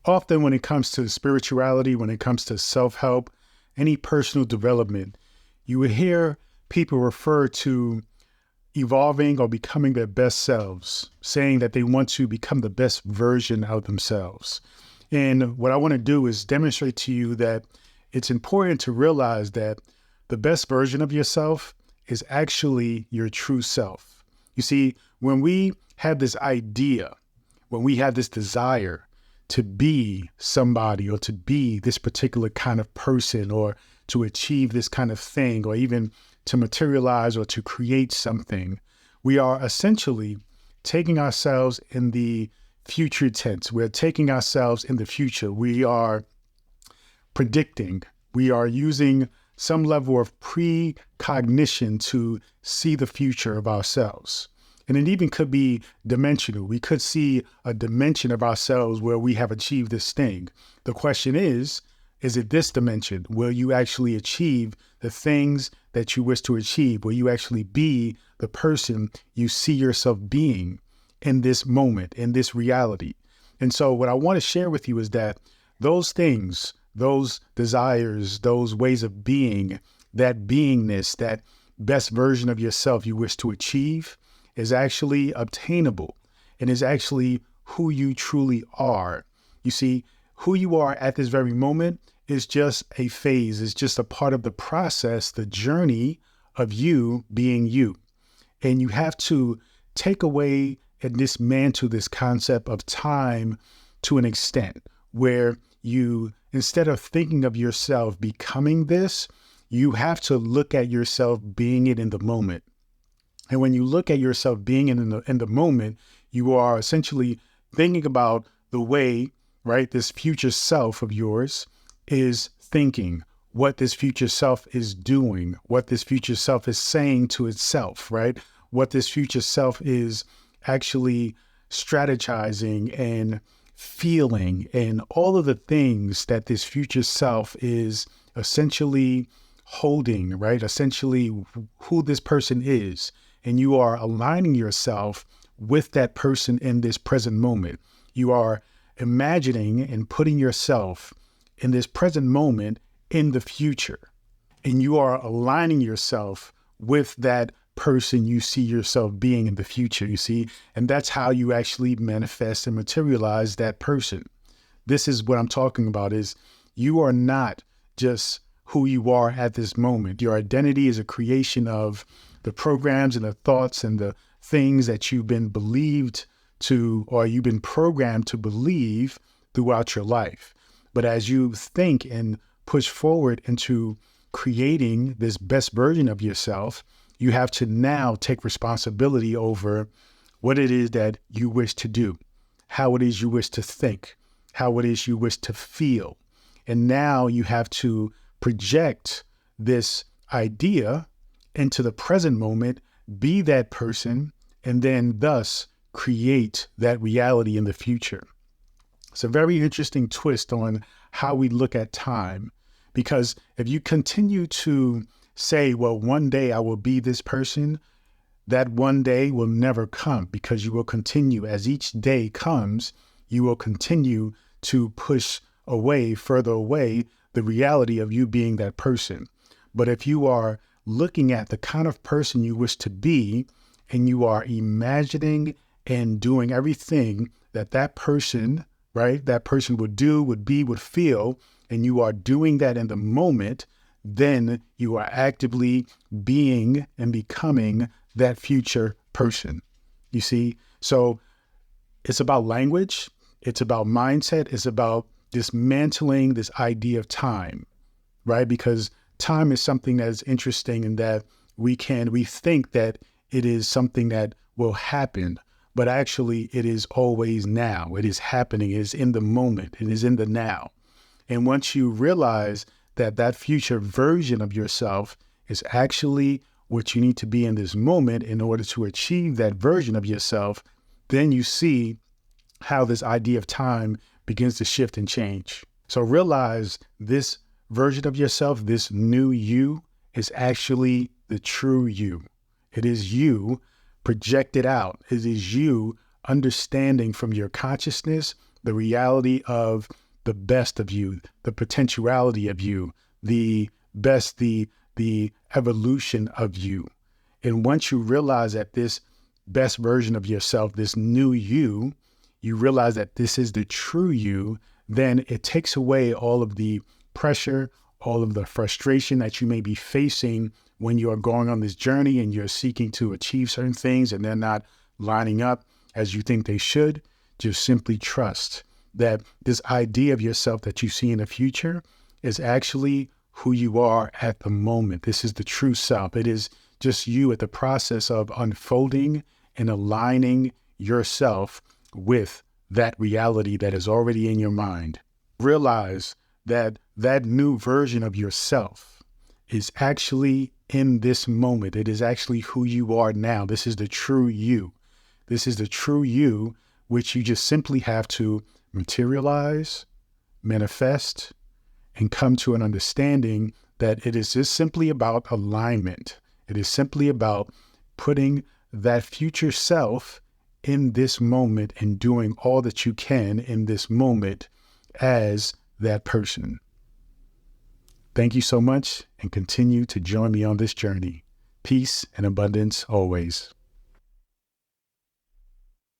Often when it comes to spirituality, when it comes to self-help, any personal development, you would hear people refer to evolving or becoming their best selves, saying that they want to become the best version of themselves. And what I want to do is demonstrate to you that it's important to realize that the best version of yourself is actually your true self. You see, when we have this idea, when we have this desire to be somebody or to be this particular kind of person or to achieve this kind of thing or even to materialize or to create something, we are essentially taking ourselves in the future tense. We're taking ourselves in the future. We are predicting. We are using some level of precognition to see the future of ourselves. And it even could be dimensional. We could see a dimension of ourselves where we have achieved this thing. The question is it this dimension? Will you actually achieve the things that you wish to achieve? Will you actually be the person you see yourself being in this moment, in this reality? And so what I want to share with you is that those things, those desires, those ways of being, that beingness, that best version of yourself you wish to achieve is actually obtainable and is actually who you truly are. You see, who you are at this very moment is just a phase. It's just a part of the process, the journey of you being you. And you have to take away and dismantle this concept of time to an extent where you, instead of thinking of yourself becoming this, you have to look at yourself being it in the moment. And when you look at yourself being in the moment, you are essentially thinking about the way, right, this future self of yours is thinking, what this future self is doing, what this future self is saying to itself, right? What this future self is actually strategizing and feeling, and all of the things that this future self is essentially holding, right? Essentially who this person is. And you are aligning yourself with that person in this present moment. You are imagining and putting yourself in this present moment in the future. And you are aligning yourself with that person you see yourself being in the future, you see? And that's how you actually manifest and materialize that person. This is what I'm talking about, is you are not just who you are at this moment. Your identity is a creation of the programs and the thoughts and the things that you've been believed to, or you've been programmed to believe throughout your life. But as you think and push forward into creating this best version of yourself, you have to now take responsibility over what it is that you wish to do, how it is you wish to think, how it is you wish to feel. And now you have to project this idea into the present moment, be that person, and then thus create that reality in the future. It's a very interesting twist on how we look at time, because if you continue to say, well, one day I will be this person, that one day will never come, because you will continue, as each day comes, you will continue to push away, further away, the reality of you being that person. But if you are looking at the kind of person you wish to be, and you are imagining and doing everything that that person, right, that person would do, would be, would feel, and you are doing that in the moment, then you are actively being and becoming that future person. You see? So it's about language. It's about mindset. It's about dismantling this idea of time, right? Because time is something that is interesting in that we think that it is something that will happen, but actually it is always now. It is happening. It is in the moment. It is in the now. And once you realize that that future version of yourself is actually what you need to be in this moment in order to achieve that version of yourself, then you see how this idea of time begins to shift and change. So realize this version of yourself, this new you, is actually the true you. It is you projected out. It is you understanding from your consciousness the reality of the best of you, the potentiality of you, the best, the evolution of you. And once you realize that this best version of yourself, this new you, you realize that this is the true you, then it takes away all of the pressure, all of the frustration that you may be facing when you are going on this journey and you're seeking to achieve certain things and they're not lining up as you think they should. Just simply trust that this idea of yourself that you see in the future is actually who you are at the moment. This is the true self. It is just you at the process of unfolding and aligning yourself with that reality that is already in your mind. Realize that that new version of yourself is actually in this moment. It is actually who you are now. This is the true you. This is the true you, which you just simply have to materialize, manifest, and come to an understanding that it is just simply about alignment. It is simply about putting that future self in this moment and doing all that you can in this moment as that person. Thank you so much, and continue to join me on this journey. Peace and abundance always.